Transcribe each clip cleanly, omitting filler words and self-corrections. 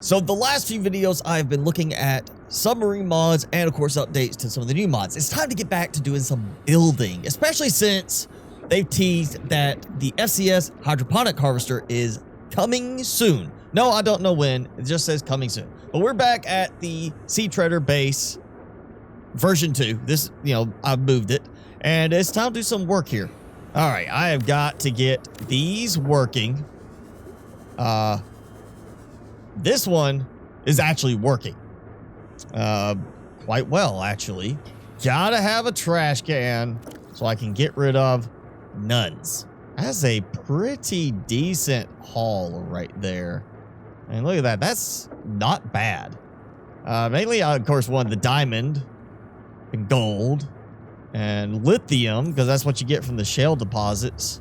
So the last few videos I've been looking at submarine mods and of course updates to some of the new mods. It's time to get back to doing some building, especially since they've teased that the FCS hydroponic harvester is coming soon. No, I don't know when, it just says coming soon. But we're back at the Sea Treader base version 2. This, I've moved it and it's time to do some work here. All right, I have got to get these working. This one is actually working quite well, actually. Gotta have a trash can so I can get rid of nuns. That's a pretty decent haul right there. And look at that. That's not bad. Mainly, I, of course, wanted the diamond and gold and lithium, because that's what you get from the shale deposits,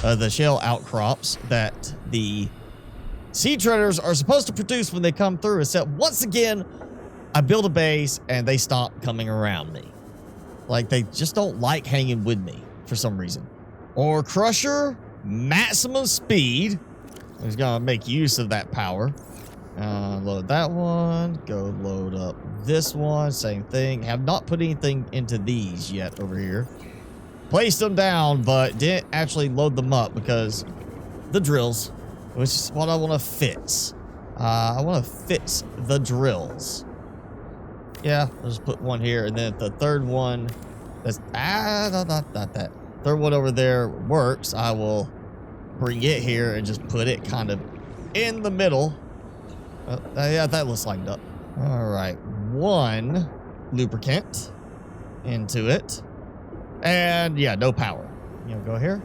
the shale outcrops that the Sea Treaders are supposed to produce when they come through, except once again, I build a base and they stop coming around me. Like, they just don't like hanging with me for some reason. Ore Crusher, maximum speed. He's gonna make use of that power. Load that one, go load up this one, same thing. Have not put anything into these yet over here. Placed them down, but didn't actually load them up because the drills, which is what I want to fix. I want to fix the drills. Yeah, I'll just put one here, and then the third one, that's not that. Third one over there works. I will bring it here and just put it kind of in the middle. Yeah, that looks lined up. All right, one lubricant into it, and yeah, no power. Go here.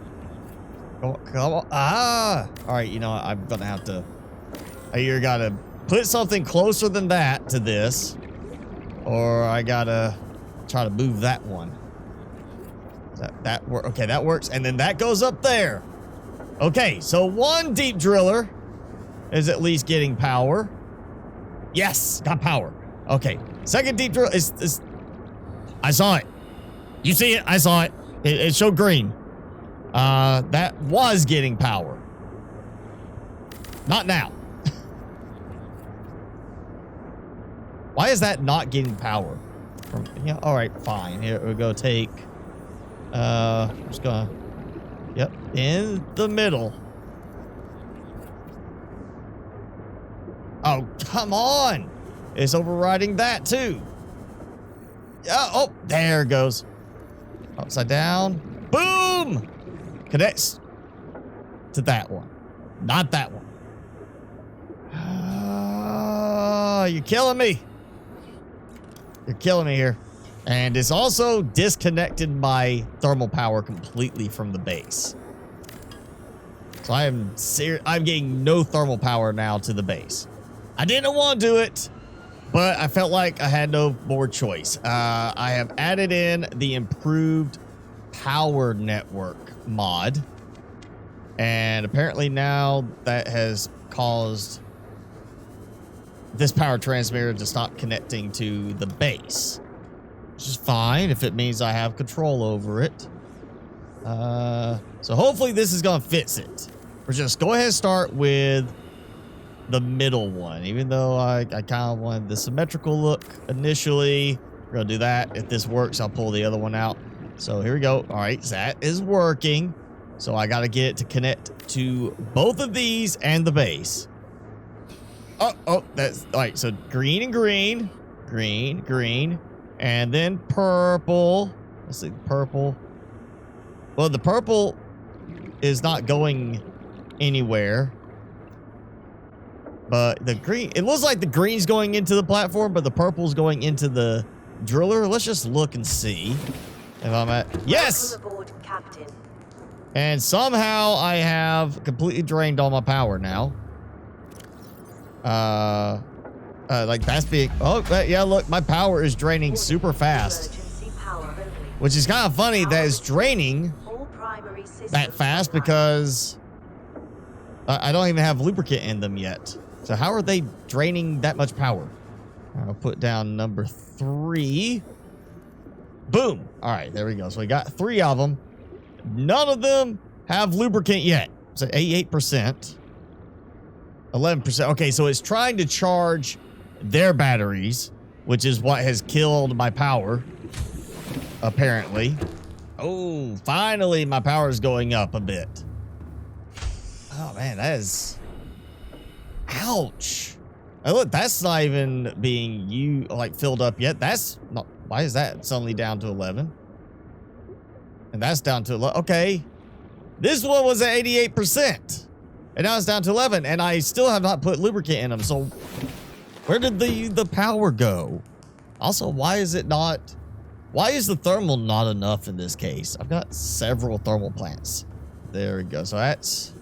Come on. All right, I'm gonna have to, I either gotta put something closer than that to this, or I gotta try to move that one. That work? Okay, that works. And then that goes up there. Okay, so one deep driller is at least getting power. Yes, got power. Okay, second deep drill is I saw it. You see it? I saw it. It showed green. That was getting power. Not now. Why is that not getting power? All right, fine. Here we go. Take. I'm just gonna. Yep, in the middle. Oh, come on! It's overriding that too. Yeah. Oh, there it goes. Upside down. Boom! Connects to that one, not that one. You're killing me. You're killing me here. And it's also disconnected my thermal power completely from the base. So I'm getting no thermal power now to the base. I didn't want to do it, but I felt like I had no more choice. I have added in the improved power network mod, and apparently now that has caused this power transmitter to stop connecting to the base, which is fine if it means I have control over it. So hopefully this is gonna fix it. We're just go ahead and start with the middle one, even though I kind of wanted the symmetrical look initially. We're gonna do that. If this works, I'll pull the other one out. So here we go. All right, that is working. So I got to get it to connect to both of these and the base. Oh, that's all right. So green and green, green, and then purple. Let's see, purple. Well, the purple is not going anywhere, but the green, it looks like the green's going into the platform, but the purple's going into the driller. Let's just look and see. If I'm at, yes! And somehow I have completely drained all my power now. Like that's being, oh, yeah, look, my power is draining super fast. Which is kind of funny that it's draining that fast because I don't even have lubricant in them yet. So how are they draining that much power? I'll put down number 3. Boom. All right, there we go. So we got 3 of them. None of them have lubricant yet. So 88%. 11%. Okay, so it's trying to charge their batteries, which is what has killed my power, apparently. Oh, finally my power is going up a bit. Oh, man, that is... Ouch. Oh, look, that's not even being filled up yet. That's not... Why is that suddenly down to 11? And that's down to 11. Okay. This one was at 88%. And now it's down to 11. And I still have not put lubricant in them. So where did the power go? Also, why is it not... Why is the thermal not enough in this case? I've got several thermal plants. There we go. So that's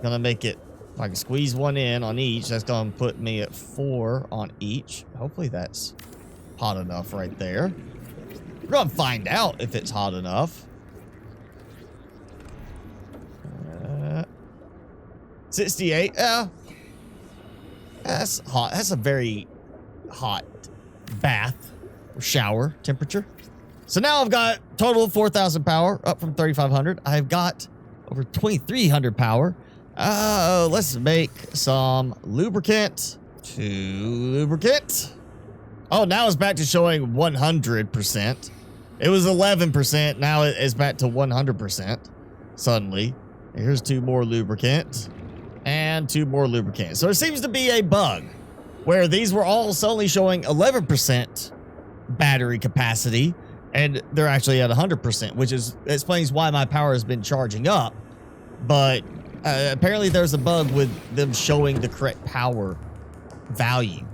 going to make it... If I can squeeze one in on each, that's going to put me at 4 on each. Hopefully that's hot enough right there. We're going to find out if it's hot enough. 68. Yeah. That's hot. That's a very hot bath or shower temperature. So now I've got total 4,000 power, up from 3,500. I've got over 2,300 power. Let's make some lubricant. Lubricant. Oh, now it's back to showing 100%. It was 11%. Now it's back to 100% suddenly. And here's 2 more lubricant and 2 more lubricant. So it seems to be a bug where these were all suddenly showing 11% battery capacity and they're actually at 100%, which explains why my power has been charging up. But apparently there's a bug with them showing the correct power value.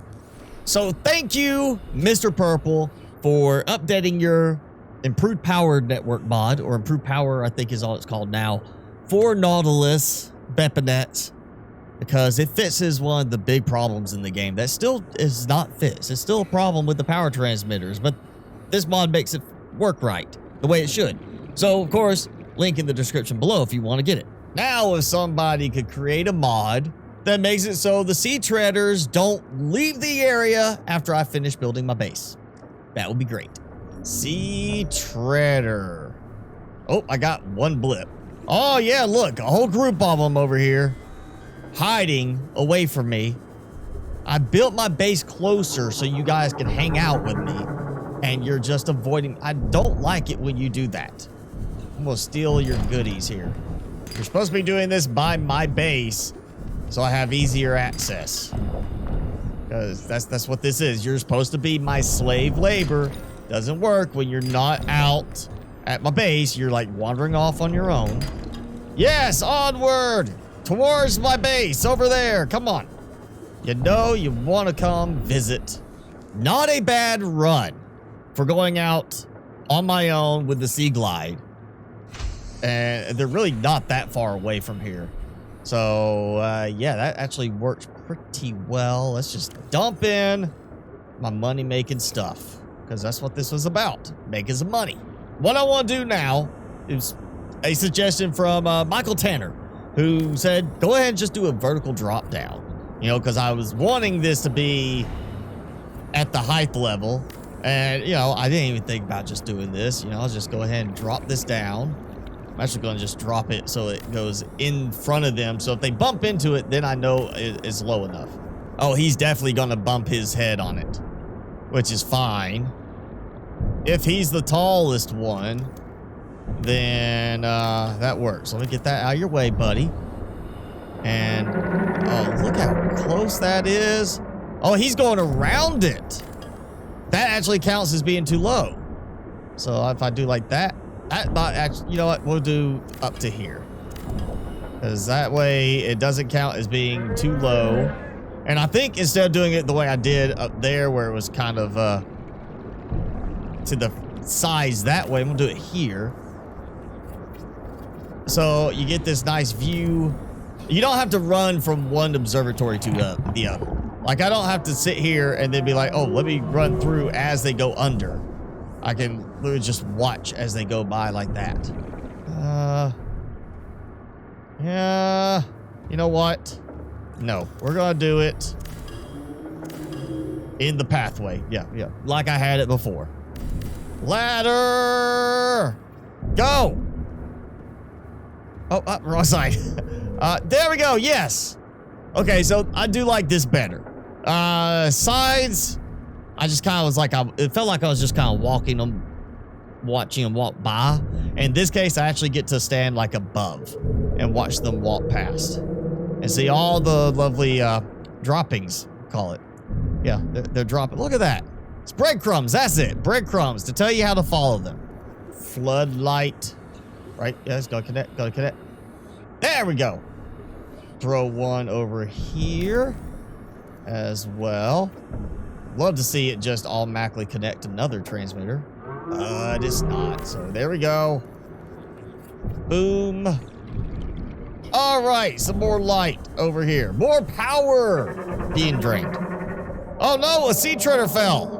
So thank you, Mr. Purple, for updating your improved power network mod, or improved power, I think is all it's called now, for Nautilus Bepinet, because it fixes one of the big problems in the game that still is not fixed. It's still a problem with the power transmitters, but this mod makes it work right, the way it should. So, of course, link in the description below if you want to get it. Now, if somebody could create a mod that makes it so the sea treaders don't leave the area after I finish building my base, that would be great. Sea treader. Oh, I got one blip. Oh, yeah, look, a whole group of them over here hiding away from me. I built my base closer so you guys can hang out with me, and you're just avoiding. I don't like it when you do that. I'm gonna steal your goodies here. You're supposed to be doing this by my base so I have easier access, because that's what this is. You're supposed to be my slave labor. Doesn't work when you're not out at my base. You're like wandering off on your own. Yes, onward towards my base over there. Come on. You know you want to come visit. Not a bad run for going out on my own with the Sea Glide. And they're really not that far away from here. So, yeah, that actually works pretty well. Let's just dump in my money-making stuff, because that's what this was about, making some money. What I want to do now is a suggestion from Michael Tanner, who said, go ahead and just do a vertical drop down. You know, because I was wanting this to be at the height level. And, you know, I didn't even think about just doing this. You know, I'll just go ahead and drop this down. I'm actually going to just drop it so it goes in front of them. So if they bump into it, then I know it's low enough. Oh, he's definitely going to bump his head on it, which is fine. If he's the tallest one, then that works. Let me get that out of your way, buddy. And, oh, look how close that is. Oh, he's going around it. That actually counts as being too low. So if I do like that, actually, you know what? We'll do up to here, because that way it doesn't count as being too low. And I think instead of doing it the way I did up there, where it was kind of to the size that way, I'm gonna do it here. So you get this nice view. You don't have to run from one observatory to the other. Like, I don't have to sit here and then be like, oh, let me run through as they go under. I can literally just watch as they go by like that. Yeah, you know what? No, we're gonna do it in the pathway. Yeah, like I had it before. Ladder, go. Oh, wrong side. There we go. Yes. Okay, so I do like this better. Sides, I just kind of was like, it felt like I was just kind of watching them walk by. In this case, I actually get to stand like above and watch them walk past and see all the lovely droppings, call it. Yeah, they're dropping. Look at that. It's breadcrumbs. That's it. Breadcrumbs to tell you how to follow them. Floodlight. Right? Yes, gotta connect. Gotta connect. There we go. Throw one over here as well. Love to see it just automatically connect another transmitter. But it's not. So there we go. Boom. All right. Some more light over here. More power being drained. Oh no, a sea treader fell.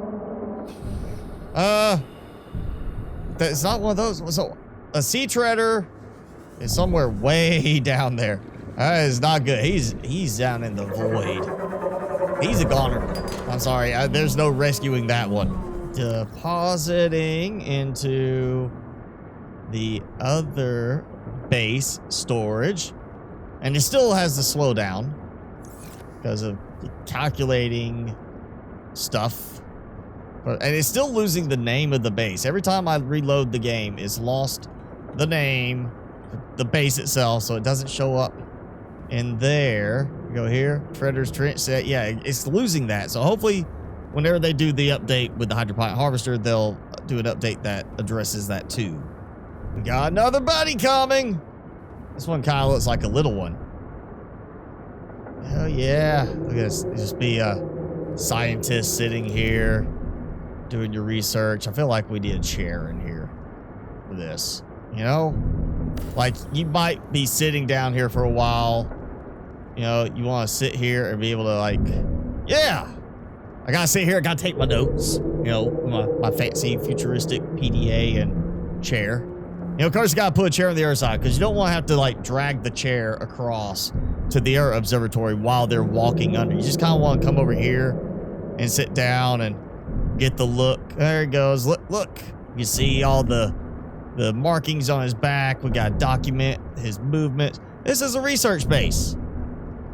That's not one of those. So a sea treader is somewhere way down there. That is not good. He's down in the void. He's a goner. I'm sorry. There's no rescuing that one. Depositing into the other base storage. And it still has the slowdown because of calculating stuff. And it's still losing the name of the base. Every time I reload the game, it's lost the name, the base itself, so it doesn't show up in there. We go here, Treader's Trench set. Yeah, it's losing that. So hopefully, whenever they do the update with the hydroponic harvester, they'll do an update that addresses that too. We got another buddy coming. This one kind of looks like a little one. Hell yeah. Look at this. Just be a scientist sitting here doing your research. I feel like we need a chair in here for this. You know? Like, you might be sitting down here for a while. You know, you want to sit here and be able to, like, yeah, I got to sit here. I got to take my notes. You know, my fancy futuristic PDA and chair. You know, of course, you got to put a chair on the other side because you don't want to have to, like, drag the chair across to the air observatory while they're walking under. You just kind of want to come over here and sit down and get the look. There it goes. Look. You see all the markings on his back. We got to document his movements. This is a research base.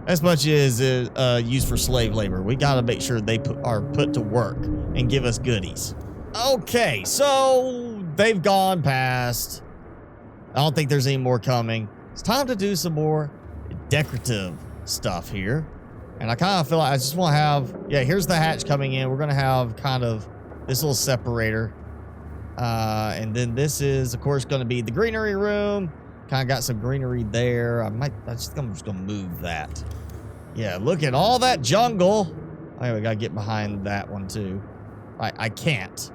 As much as used for slave labor. We got to make sure they are put to work and give us goodies. Okay, so they've gone past. I don't think there's any more coming. It's time to do some more decorative stuff here. And I kind of feel like I just want to have, yeah, here's the hatch coming in. We're going to have kind of this little separator. And then this is, of course, going to be the greenery room. Kind of got some greenery there. I'm just going to move that. Yeah, look at all that jungle. Oh, we got to get behind that one too. I can't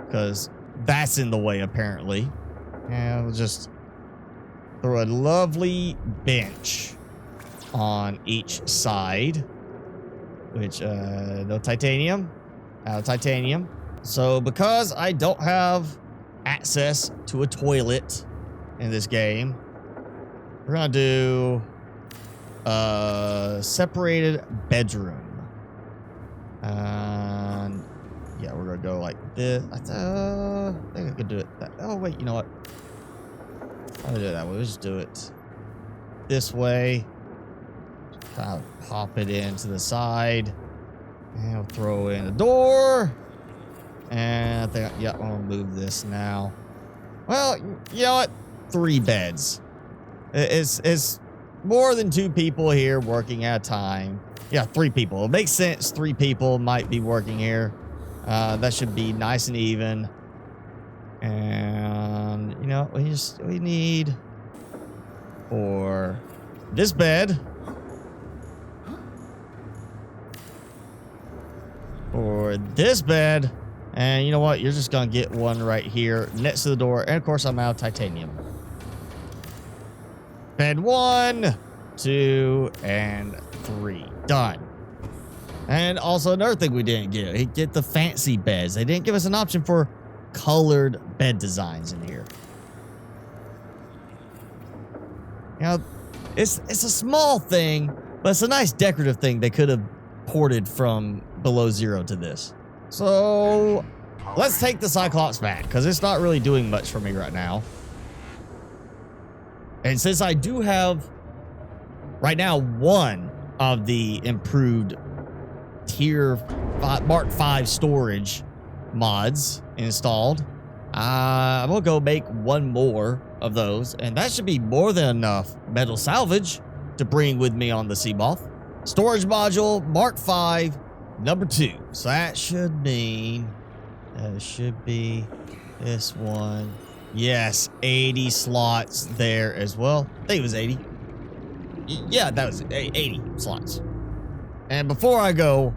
because that's in the way apparently. And we'll just throw a lovely bench on each side, which no titanium, out of titanium. So because I don't have access to a toilet in this game, we're gonna do a separated bedroom. And yeah, we're gonna go like this. I think I could do it. Oh wait, you know what? I'm gonna do it that way. We'll just do it this way. Kind of pop it into the side. And we'll throw in a door. And I think, yeah, I'm gonna move this now. Well, you know what? 3 beds. It's more than 2 people here working at a time. Yeah, 3 people. It makes sense. 3 people might be working here. That should be nice and even. And you know, we need for this bed. For this bed. And you know what? You're just going to get one right here next to the door. And of course, I'm out of titanium. Bed 1, 2, and 3. Done. And also another thing we didn't get the fancy beds. They didn't give us an option for colored bed designs in here. You know, it's a small thing, but it's a nice decorative thing they could have ported from below 0 to this. So let's take the Cyclops back because it's not really doing much for me right now. And since I do have right now 1 of the improved tier 5, Mark 5 storage mods installed. I'm gonna go make one more of those, and that should be more than enough metal salvage to bring with me on the Seamoth. Storage module Mark 5 number 2. So that should mean that should be this one. Yes, 80 slots there as well. I think it was 80. Yeah, that was 80 slots. And before I go,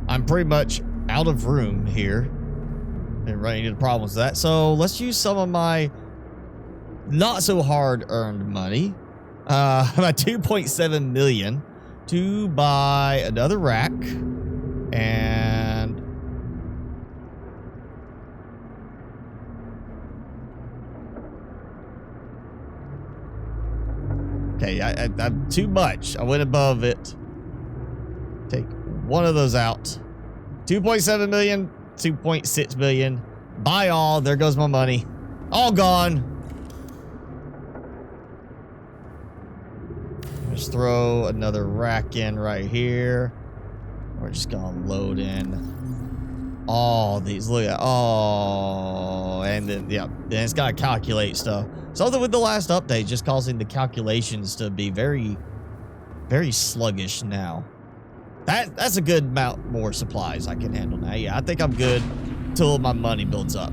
I'm pretty much out of room here. Been running into problems with that. So let's use some of my not so hard earned money. About 2.7 million to buy another rack. And okay, I'm too much. I went above it. Take one of those out. 2.7 million, 2.6 million. Buy all. There goes my money. All gone. Just throw another rack in right here. We're just gonna load in all these. Look at and then yeah, then it's gotta calculate stuff. Something with the last update just causing the calculations to be very, very sluggish now. That's a good amount more supplies I can handle now. Yeah, I think I'm good till my money builds up.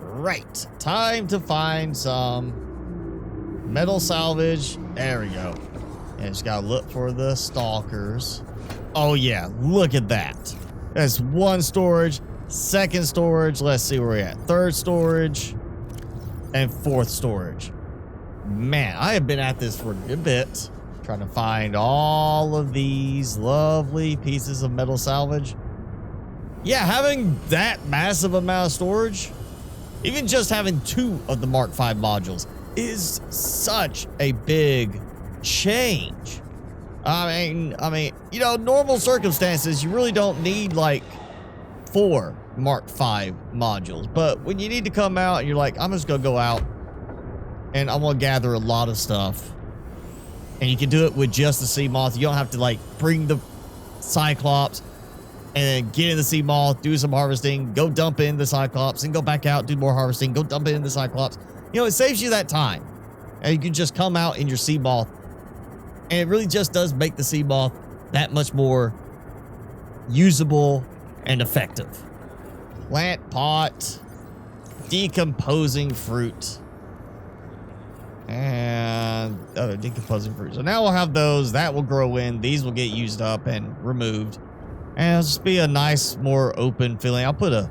Right, time to find some metal salvage. There we go. And just gotta look for the stalkers. Oh yeah, look at that. That's one storage, second storage. Let's see where we're at. Third storage and fourth storage. Man, I have been at this for a good bit, trying to find all of these lovely pieces of metal salvage. Yeah, having that massive amount of storage, even just having 2 of the Mark 5 modules is such a big change. I mean, you know, normal circumstances, you really don't need like 4 Mark 5 modules. But when you need to come out and you're like, I'm just gonna go out and I'm gonna gather a lot of stuff. And you can do it with just the Seamoth. You don't have to like bring the Cyclops and then get in the Seamoth, do some harvesting, go dump in the Cyclops, and go back out, do more harvesting, go dump in the Cyclops. You know, it saves you that time. And you can just come out in your Seamoth. And it really just does make the Seamoth that much more usable and effective. Plant pot, decomposing fruit, and other decomposing fruit. So now we'll have those. That will grow in. These will get used up and removed. And it'll just be a nice, more open feeling. I'll put a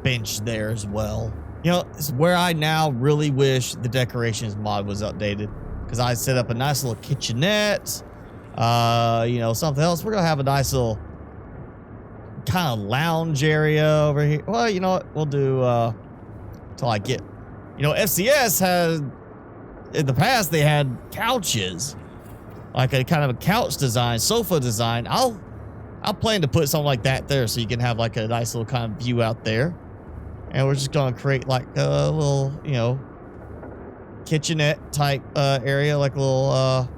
bench there as well. You know, it's where I now really wish the decorations mod was updated. Because I set up a nice little kitchenette, you know, something else. We're going to have a nice little kind of lounge area over here. Well, you know what? We'll do, till I get, you know, FCS has, in the past, they had couches. Like a kind of a couch design, sofa design. I'll plan to put something like that there so you can have like a nice little kind of view out there. And we're just going to create like a little, you know, kitchenette type area, like a little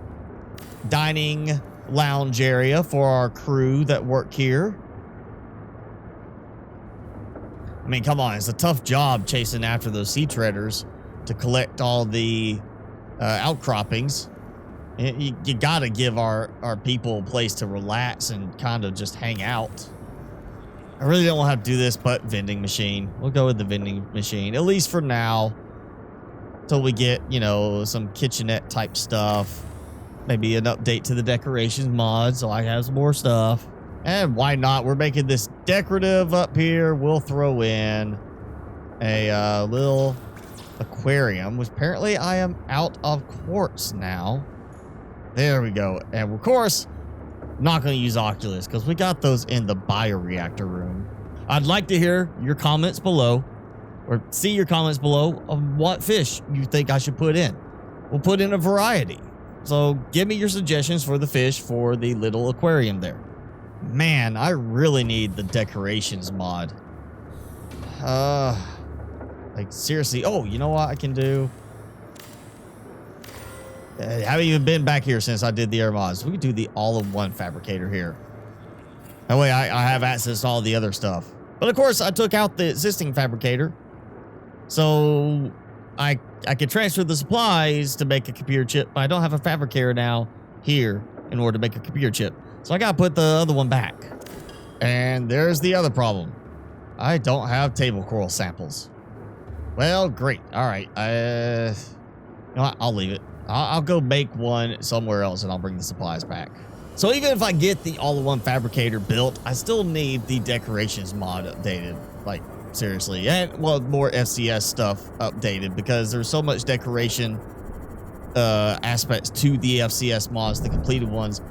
dining lounge area for our crew that work here. I mean, come on, it's a tough job chasing after those sea treaders to collect all the outcroppings. You gotta give our people a place to relax and kind of just hang out. I really don't want to have to do this, but vending machine. We'll go with the vending machine, at least for now. Till we get, you know, some kitchenette type stuff. Maybe an update to the decorations mod so I have some more stuff. And why not? We're making this decorative up here. We'll throw in a little aquarium, which apparently I am out of quartz now. There we go. And of course, not going to use Oculus because we got those in the bioreactor room. I'd like to hear your comments below. Or see your comments below of what fish you think I should put in. We'll put in a variety. So give me your suggestions for the fish for the little aquarium there. Man, I really need the decorations mod. Like seriously. Oh, you know what I can do? Haven't even been back here since I did the air mods. We could do the all-in-one fabricator here. That way I have access to all the other stuff. But of course, I took out the existing fabricator. So I could transfer the supplies to make a computer chip, but I don't have a fabricator now here in order to make a computer chip. So I got to put the other one back. And there's the other problem. I don't have table coral samples. Well, great. All right. You know what? I'll leave it. I'll go make one somewhere else and I'll bring the supplies back. So even if I get the all-in-one fabricator built, I still need the decorations mod updated. Like, seriously. And, well, more FCS stuff updated because there's so much decoration aspects to the FCS mods, the completed ones.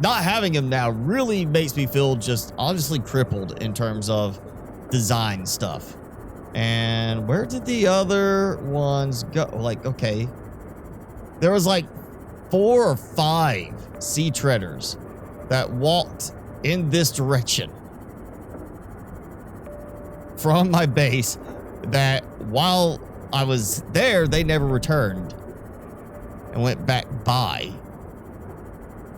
Not having them now really makes me feel just honestly crippled in terms of design stuff. And where did the other ones go? Like, okay. There was like 4 or 5 sea treaders that walked in this direction from my base that while I was there, they never returned and went back by.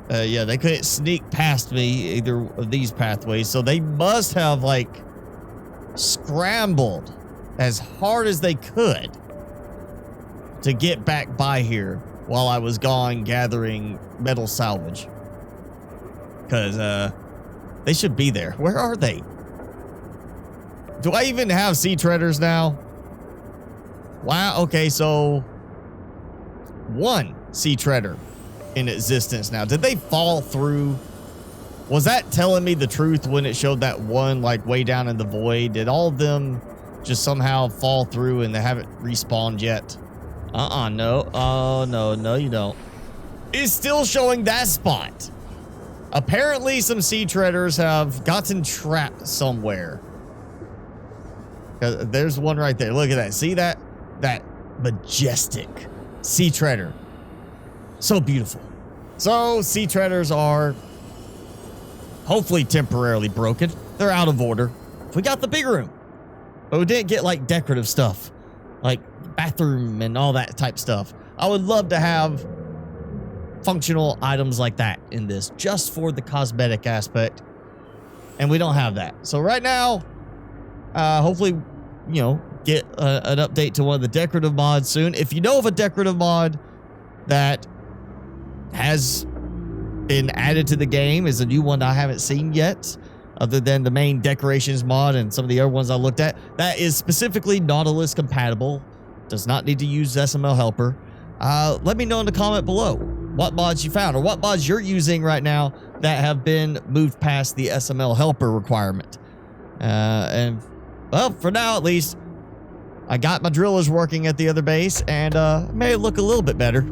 Yeah, they couldn't sneak past me either of these pathways, so they must have like scrambled as hard as they could to get back by here while I was gone gathering metal salvage. Because they should be there. Where are they? Do I even have sea treaders now? Wow, okay, so 1 sea treader in existence now. Did they fall through? Was that telling me the truth when it showed that one like way down in the void? Did all of them just somehow fall through and they haven't respawned yet? No. Oh, no, you don't. It's still showing that spot. Apparently, some sea treaders have gotten trapped somewhere. There's one right there. Look at that. See that? That majestic sea treader. So beautiful. So, sea treaders are hopefully temporarily broken. They're out of order. We got the big room. But we didn't get, like, decorative stuff. Like bathroom and all that type stuff. I would love to have functional items like that in this just for the cosmetic aspect. And we don't have that. So right now, hopefully, you know, get an update to one of the decorative mods soon. If you know of a decorative mod that has been added to the game, is a new one I haven't seen yet, other than the main decorations mod and some of the other ones I looked at, that is specifically Nautilus compatible, does not need to use SML helper, let me know in the comment below what mods you found or what mods you're using right now that have been moved past the SML helper requirement. And well, for now at least, I got my drillers working at the other base and made it look a little bit better.